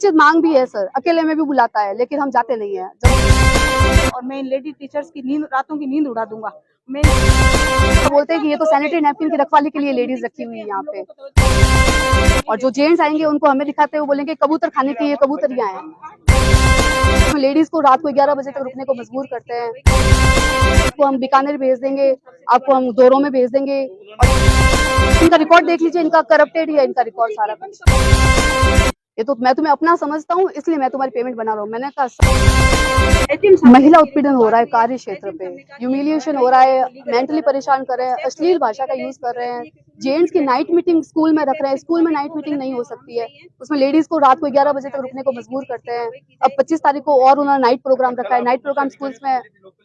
अनुचित मांग भी है सर, अकेले में भी बुलाता है लेकिन हम जाते नहीं है। और मैं इन लेडी टीचर्स की नींद, रातों की नींद उड़ा दूंगा। मैं बोलते हैं कि ये तो सैनिटरी नैपकिन की रखवाली के लिए लेडीज रखी हुई है यहाँ पे, और जो जेंट्स आएंगे उनको हमें दिखाते हुए बोलेंगे कबूतर खाने के लिए कबूतरियां हैं। तो लेडीज को रात को 11 बजे तक रुकने को मजबूर करते हैं। आपको हम बीकानेर भेज देंगे, आपको हम दोरों में भेज देंगे। इनका रिकॉर्ड देख लीजिए, इनका करप्टेड ही है इनका रिकॉर्ड सारा कुछ। ये तो मैं तुम्हें अपना समझता हूँ इसलिए मैं तुम्हारी पेमेंट बना रहा हूँ। मैंने कहा महिला उत्पीड़न हो रहा है कार्य क्षेत्र पे, ह्यूमिलिएशन हो रहा है, मेंटली परेशान कर रहे हैं, अश्लील भाषा का यूज कर रहे हैं, जेंट्स की नाइट मीटिंग स्कूल में रख रहे हैं। स्कूल में नाइट मीटिंग नहीं हो सकती है, उसमें लेडीज को रात को 11 बजे तक रुकने को मजबूर करते हैं। अब 25 तारीख को और उन्होंने नाइट प्रोग्राम रखा है। नाइट प्रोग्राम स्कूल्स में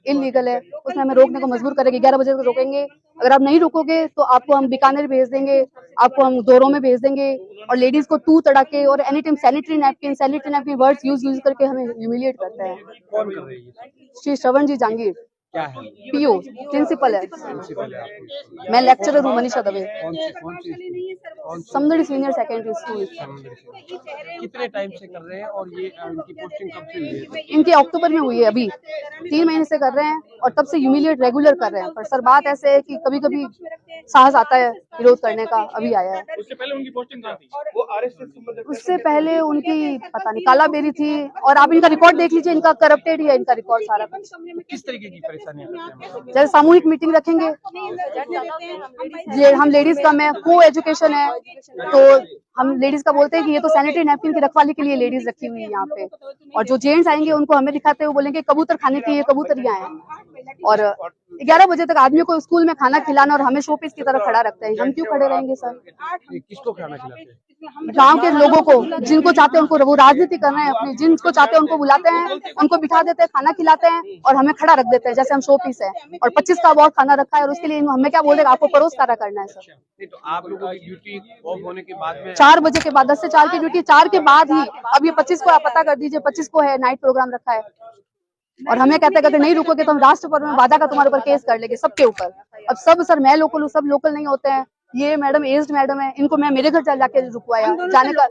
इलीगल है, उसमें हमें रोकने को मजबूर करेंगे। 11 बजे तक रोकेंगे, अगर आप नहीं रुकोगे तो आपको हम बीकानेर भेज देंगे, आपको हम दोरों में भेज देंगे। और लेडीज को तू तड़ाके और any time sanitary napkin words use करके हमें ह्यूमिलिएट करते हैं। कौन कर रही है? श्री श्रवण जी जांगीर, क्या है? पीओ प्रिंसिपल है। मैं लेक्चरर हूँ, Manisha Dave, Samdari senior secondary school. कितने टाइम से कर रहे हैं और ये इनकी पोस्टिंग कब से हुई है? इनके अक्टूबर में हुई है, अभी 3 महीने से कर रहे हैं और तब से ह्यूमिलिएट रेगुलर कर रहे हैं। पर सर बात ऐसे है कि कभी कभी साहस आता है विरोध करने का, अभी आया है। उससे पहले उनकी पोस्टिंग कहाँ थी? वो आरएसएस उससे पहले उनकी पता नहीं कालाबेरी थी। और आप इनका रिकॉर्ड देख लीजिए, इनका करप्टेड ही है इनका रिकॉर्ड सारा कुछ। किस तरीके की परेशानी आती है? जैसे सामूहिक मीटिंग रखेंगे, हम लेडीज का में को एजुकेशन है तो हम लेडीज का बोलते हैं कि ये तो सैनिटरी नैपकिन की रखवाली के लिए लेडीज रखी हुई है यहाँ पे, और जो जेंट्स आएंगे उनको हमें दिखाते हुए बोलेंगे कबूतर खाने के लिए कबूतरियां हैं। और 11 बजे तक आदमी को स्कूल में खाना खिलाना और हमें शोपीस की तरह खड़ा रखते हैं। हम क्यों खड़े रहेंगे सर? किसको खाना खिलाते हैं? गांव के लोगों को, जिनको चाहते हैं उनको, वो राजनीति कर रहे हैं अपनी, जिनको चाहते हैं उनको बुलाते हैं, उनको बिठा देते हैं, खाना खिलाते हैं और हमें खड़ा रख देते हैं जैसे हम शोपीस है। और 25 का अवार्ड खाना रखा है और उसके लिए हमें क्या बोल रहे हैं, आपको परोस खाना करना है सर। तो आप लोगों की ड्यूटी ऑफ होने के बाद में 4 बजे के बाद, 10 से 4 की ड्यूटी, 4 के बाद ही। अब ये 25 को आप पता कर दीजिए, 25 को है नाइट प्रोग्राम रखा है और हमें कहते नहीं रुकोगे तो हम राष्ट्रपति में वादा का तुम्हारे ऊपर केस कर लेंगे, सबके ऊपर। अब सब सर मैं लोकल हूँ, सब लोकल नहीं होते हैं। ये मैडम एज्ड मैडम है, इनको मैं मेरे घर जाके रुकवाया जाने का,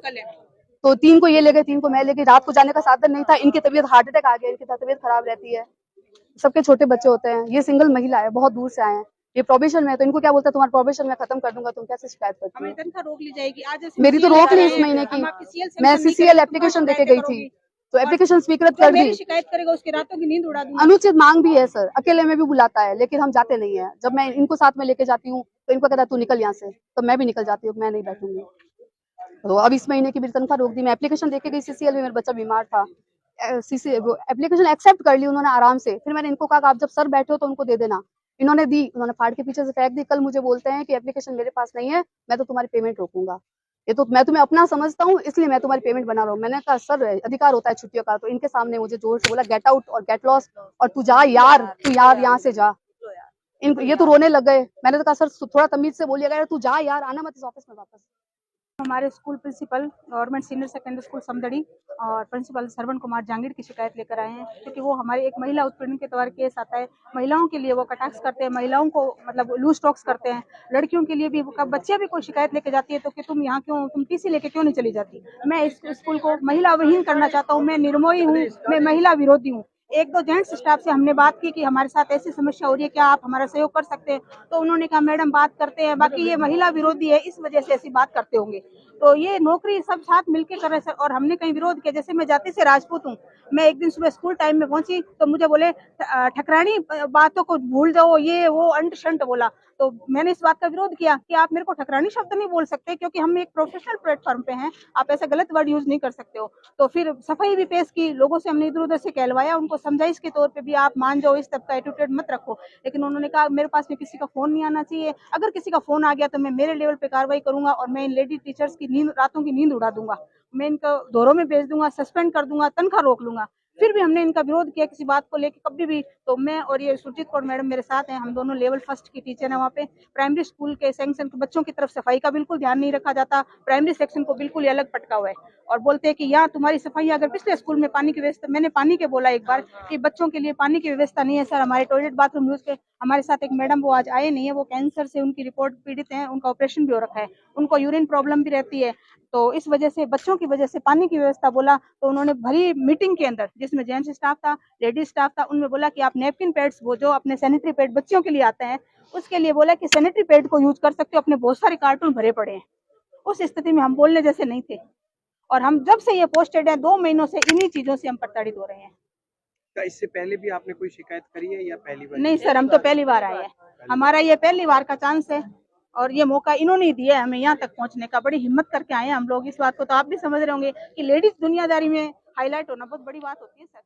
तो 3 को ये ले गए, 3 को मैं ले गई। रात को जाने का साधन नहीं था, इनकी तबीयत हार्ट अटैक आ गया, इनकी तबीयत खराब रहती है, सबके छोटे बच्चे होते हैं। ये सिंगल महिला है, बहुत दूर से आए हैं, ये प्रोबेशन में है, तो इनको क्या बोलते हैं तुम्हारा प्रोबेशन मैं खत्म कर दूंगा, तुम कैसे शिकायत करती हो? तनख्वाह रोक ली जाएगी आज। मेरी तो रोक ली इस महीने की, मैं CCL एप्लीकेशन देके गई थी तो एप्लीकेशन स्वीकृत कर दी। शिकायत करेगा उसकी रातों की नींद उड़ा दूंगा। अनुचित मांग भी है सर, अकेले में भी बुलाता है लेकिन हम जाते नहीं है। जब मैं इनको साथ में लेके जाती हूँ तो इनको कहता है तू निकल यहाँ से, तो मैं भी निकल जाती हूँ, मैं नहीं बैठूंगी। तो अब इस महीने की मेरी तनख्वाह रोक दी। मैं एप्लीकेशन देके गई CCL में, मेरा बच्चा बीमार था, एप्लीकेशन एक्सेप्ट कर ली उन्होंने आराम से। फिर मैंने इनको कहा आप जब सर बैठे हो तो उनको दे देना, इन्होंने दी, उन्होंने फाड़ के पीछे से फेंक दी। कल मुझे बोलते हैं कि एप्लीकेशन मेरे पास नहीं है, मैं तो तुम्हारी पेमेंट रोकूंगा। ये तो मैं तुम्हें अपना समझता हूँ इसलिए मैं तुम्हारी पेमेंट बना रहा हूँ। मैंने कहा सर अधिकार होता है छुट्टियों का, तो इनके सामने मुझे जोर से बोला गेट आउट और गेट लॉस्ट, और तू जा यार, तू यार यहाँ से जा। इनको ये तो रोने लग गए। मैंने तो कहा सर थोड़ा तमीज से बोलिएगा यार, तू जा यार, आना मत इस ऑफिस में वापस। हमारे school principal government senior secondary school Samdari और प्रिंसिपल श्रवण कुमार जांगीर की शिकायत लेकर आए हैं, क्योंकि वो हमारे एक महिला उत्पीड़न के द्वारा केस आता है। महिलाओं के लिए वो कटाक्ष करते हैं, महिलाओं को मतलब लूज टॉक्स करते हैं। लड़कियों के लिए भी, बच्चे भी कोई शिकायत लेके जाती है तो कि तुम यहाँ क्यों, तुम TC लेके क्यों नहीं चली जाती। मैं इस स्कूल को महिला विहीन करना चाहता हूँ, मैं निर्मोही हूँ, मैं महिला विरोधी हूँ। 1-2 जेंट्स स्टाफ से हमने बात की कि हमारे साथ ऐसी समस्या हो रही है, क्या आप हमारा सहयोग कर सकते हैं? तो उन्होंने कहा मैडम बात करते हैं, बाकी ये महिला विरोधी है इस वजह से ऐसी बात करते होंगे। तो ये नौकरी सब साथ मिलके कर रहे हैं सर, और हमने कहीं विरोध किया। जैसे मैं जाति से राजपूत हूँ, मैं एक दिन सुबह स्कूल टाइम में पहुंची तो मुझे बोले ठकरानी बातों को भूल जाओ, ये वो अंट शंट बोला। तो मैंने इस बात का विरोध किया कि आप मेरे को ठकरानी शब्द नहीं बोल सकते, क्योंकि हम एक प्रोफेशनल प्लेटफॉर्म पे हैं, आप ऐसा गलत वर्ड यूज नहीं कर सकते हो। तो फिर सफाई भी पेश की, लोगों से हमने इधर उधर से कहलवाया, उनको समझाइश के तौर पे भी आप मान जाओ, इस तब का एटीट्यूड मत रखो। लेकिन उन्होंने कहा मेरे पास में किसी का फोन नहीं आना चाहिए, अगर किसी का फोन आ गया तो मैं मेरे लेवल पे कार्रवाई करूंगा और मैं इन लेडी टीचर्स की नींद, रातों की नींद उड़ा दूंगा, मैं इनको दोरों में भेज दूंगा, सस्पेंड कर दूंगा, तनख्वाह रोक लूंगा। फिर भी हमने इनका विरोध किया किसी बात को लेकर कभी भी। तो मैं और ये सुरजीत कौर मैडम मेरे साथ हैं, हम दोनों लेवल 1 की टीचर हैं वहाँ पे। प्राइमरी स्कूल के सेक्शन के बच्चों की तरफ सफाई का बिल्कुल ध्यान नहीं रखा जाता, प्राइमरी सेक्शन को बिल्कुल ही अलग पटका हुआ है और बोलते हैं कि यहाँ तुम्हारी सफाई, अगर पिछले स्कूल में पानी की व्यवस्था, मैंने पानी के बोला एक बार कि बच्चों के लिए पानी की व्यवस्था नहीं है सर, हमारे टॉयलेट बाथरूम यूज के, हमारे साथ एक मैडम वो आज आए नहीं है, वो कैंसर से उनकी रिपोर्ट पीड़ित हैं, उनका ऑपरेशन भी हो रखा है, उनको यूरिन प्रॉब्लम भी रहती है। तो इस वजह से बच्चों की वजह से पानी की व्यवस्था बोला, तो उन्होंने भरी मीटिंग के अंदर, जिसमें जेंट्स स्टाफ था, लेडीज स्टाफ था, उनमें बोला कि आप नैपकिन पैड्स, वो जो अपने सैनिटरी पैड बच्चों के लिए आते हैं, उसके लिए बोला कि सैनिटरी पैड को यूज कर सकते हो, अपने बहुत सारे कार्टून भरे पड़े हैं। उस स्थिति में हम बोलने जैसे नहीं थे, और हम जब से ये पोस्टेड है 2 महीनों से इन्हीं चीजों से हम प्रताड़ित हो रहे हैं। क्या इससे पहले भी आपने कोई शिकायत करी है या पहली बार? नहीं सर, हम तो पहली बार आए हैं, हमारा ये पहली बार का चांस है, और ये मौका इन्होंने ही दिया है हमें यहाँ तक पहुँचने का। बड़ी हिम्मत करके आए हैं हम लोग। इस बात को तो आप भी समझ रहे होंगे कि लेडीज दुनियादारी में हाईलाइट होना बहुत बड़ी बात होती है सर।